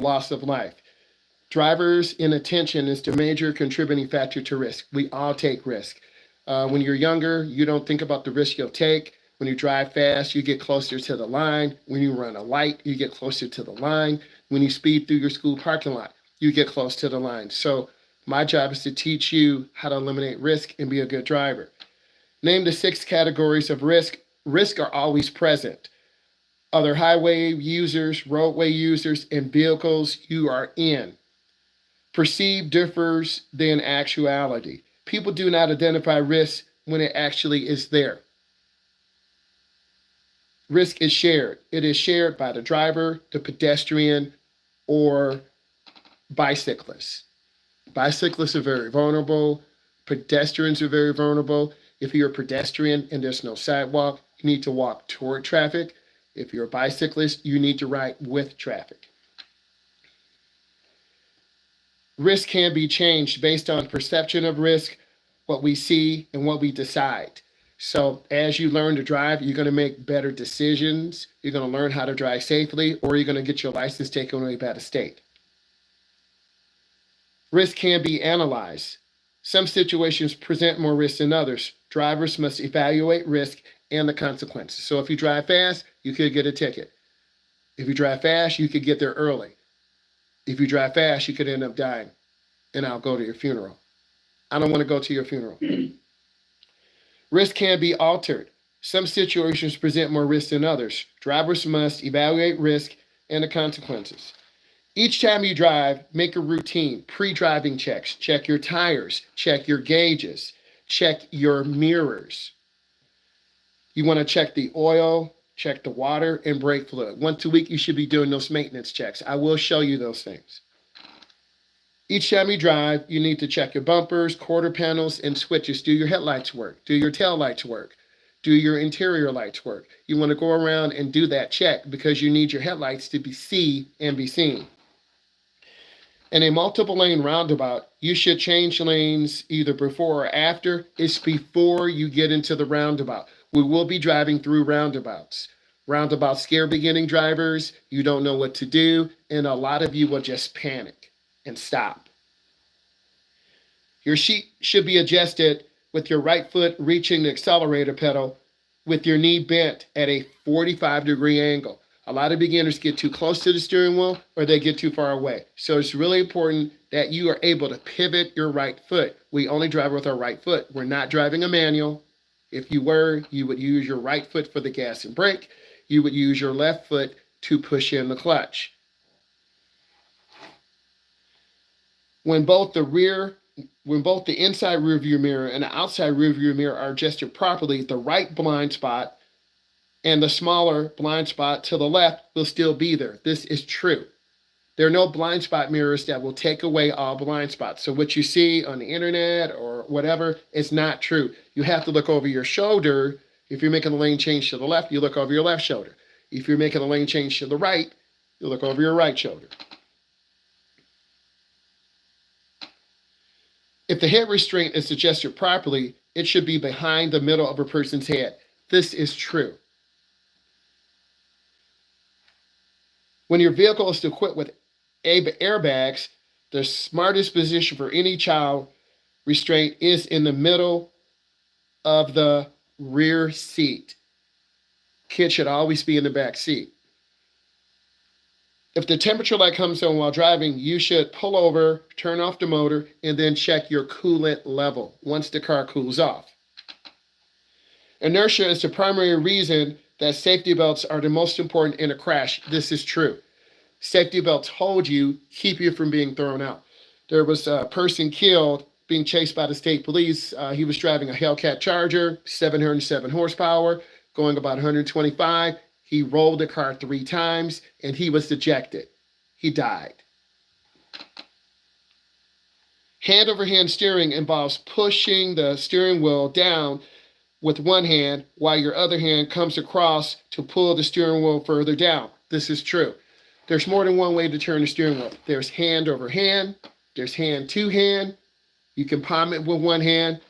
loss of life. Drivers' inattention is the major contributing factor to risk. We all take risk. When you're younger, you don't think about the risk you'll take. When you drive fast, you get closer to the line. When you run a light, you get closer to the line. When you speed through your school parking lot, you get close to the line. So my job is to teach you how to eliminate risk and be a good driver. Name the 6 categories of risk. Risk are always present. Other highway users, roadway users, and vehicles you are in. Perceived differs than actuality. People do not identify risk when it actually is there. Risk is shared. It is shared by the driver, the pedestrian, or bicyclists. Bicyclists are very vulnerable. Pedestrians are very vulnerable. If you're a pedestrian and there's no sidewalk, you need to walk toward traffic. If you're a bicyclist, you need to ride with traffic. Risk can be changed based on perception of risk, what we see, and what we decide. So as you learn to drive, you're going to make better decisions. You're going to learn how to drive safely, or you're going to get your license taken away by the state. Risk can be analyzed. Some situations present more risk than others. Drivers must evaluate risk and the consequences. So if you drive fast, you could get a ticket. If you drive fast, you could get there early. If you drive fast, you could end up dying, and I'll go to your funeral. I don't want to go to your funeral. Risk can be altered. Some situations present more risk than others. Drivers must evaluate risk and the consequences. Each time you drive, make a routine, pre-driving checks. Check your tires, check your gauges, check your mirrors. You want to check the oil, check the water, and brake fluid. Once a week, you should be doing those maintenance checks. I will show you those things. Each time you drive, you need to check your bumpers, quarter panels, and switches. Do your headlights work? Do your tail lights work? Do your interior lights work? You want to go around and do that check because you need your headlights to be seen and be seen. In a multiple lane roundabout, you should change lanes either before or after. It's before you get into the roundabout. We will be driving through roundabouts. Roundabouts scare beginning drivers. You don't know what to do, and a lot of you will just panic and stop. Your seat should be adjusted with your right foot reaching the accelerator pedal with your knee bent at a 45-degree angle. A lot of beginners get too close to the steering wheel or they get too far away. So it's really important that you are able to pivot your right foot. We only drive with our right foot. We're not driving a manual. If you were, you would use your right foot for the gas and brake. You would use your left foot to push in the clutch. When both the inside rear view mirror and the outside rear view mirror are adjusted properly, the right blind spot and the smaller blind spot to the left will still be there. This is true. There are no blind spot mirrors that will take away all blind spots. So what you see on the internet or whatever is not true. You have to look over your shoulder. If you're making a lane change to the left, you look over your left shoulder. If you're making a lane change to the right, you look over your right shoulder. If the head restraint is adjusted properly, it should be behind the middle of a person's head. This is true. When your vehicle is equipped with airbags, the smartest position for any child restraint is in the middle of the rear seat. Kids should always be in the back seat. If the temperature light comes on while driving, you should pull over, turn off the motor, and then check your coolant level once the car cools off. Inertia is the primary reason that safety belts are the most important in a crash. This is true. Safety belts hold you, keep you from being thrown out. There was a person killed being chased by the state police. He was driving a Hellcat Charger, 707 horsepower, going about 125. He rolled the car 3 times, and he was ejected. He died. Hand-over-hand steering involves pushing the steering wheel down with one hand while your other hand comes across to pull the steering wheel further down. This is true. There's more than one way to turn the steering wheel. There's hand over hand. There's hand to hand. You can palm it with one hand.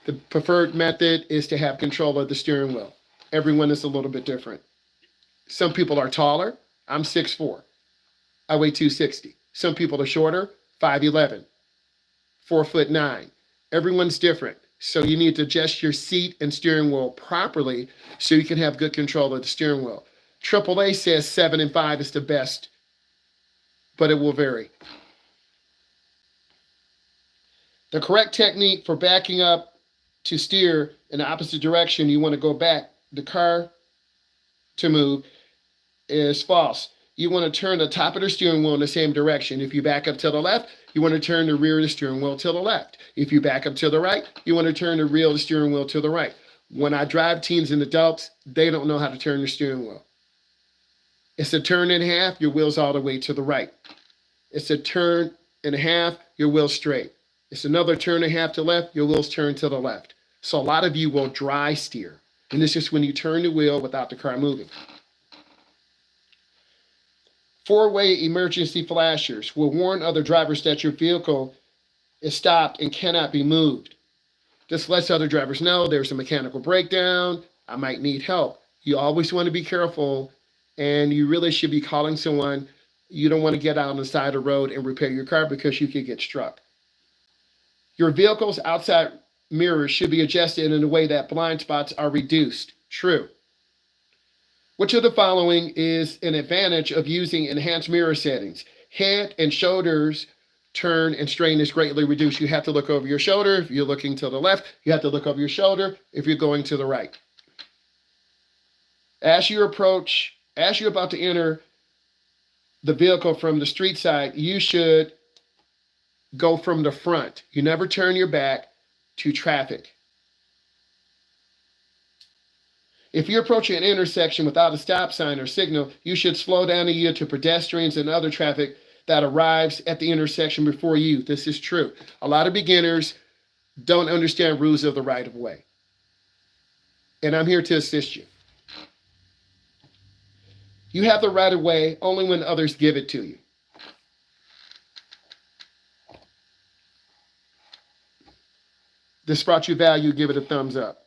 The preferred method is to have control of the steering wheel. Everyone is a little bit different. Some people are taller. I'm 6'4". I weigh 260. Some people are shorter, 5'11", 4'9". Everyone's different. So you need to adjust your seat and steering wheel properly so you can have good control of the steering wheel. AAA says 7 and 5 is the best, but it will vary. The correct technique for backing up to steer in the opposite direction, you want to go back the car to move, is false. You want to turn the top of the steering wheel in the same direction. If you back up to the left, you want to turn the rear of the steering wheel to the left. If you back up to the right, you want to turn the rear of the steering wheel to the right. When I drive teens and adults, they don't know how to turn the steering wheel. It's a turn and a half, your wheel's all the way to the right. It's a turn and a half, your wheel's straight. It's another turn and a half to left, your wheel's turned to the left. So a lot of you will dry steer. And this is when you turn the wheel without the car moving. Four-way emergency flashers will warn other drivers that your vehicle is stopped and cannot be moved. This lets other drivers know there's a mechanical breakdown, I might need help. You always want to be careful, and you really should be calling someone. You don't want to get out on the side of the road and repair your car because you could get struck. Your vehicle's outside mirrors should be adjusted in a way that blind spots are reduced. True. Which of the following is an advantage of using enhanced mirror settings? Head and shoulders turn and strain is greatly reduced. You have to look over your shoulder. If you're looking to the left, you have to look over your shoulder if you're going to the right. As you're about to enter the vehicle from the street side, you should go from the front. You never turn your back to traffic. If you're approaching an intersection without a stop sign or signal, you should slow down a yield to pedestrians and other traffic that arrives at the intersection before you. This is true. A lot of beginners don't understand rules of the right of way. And I'm here to assist you. You have the right of way only when others give it to you. This brought you value, give it a thumbs up.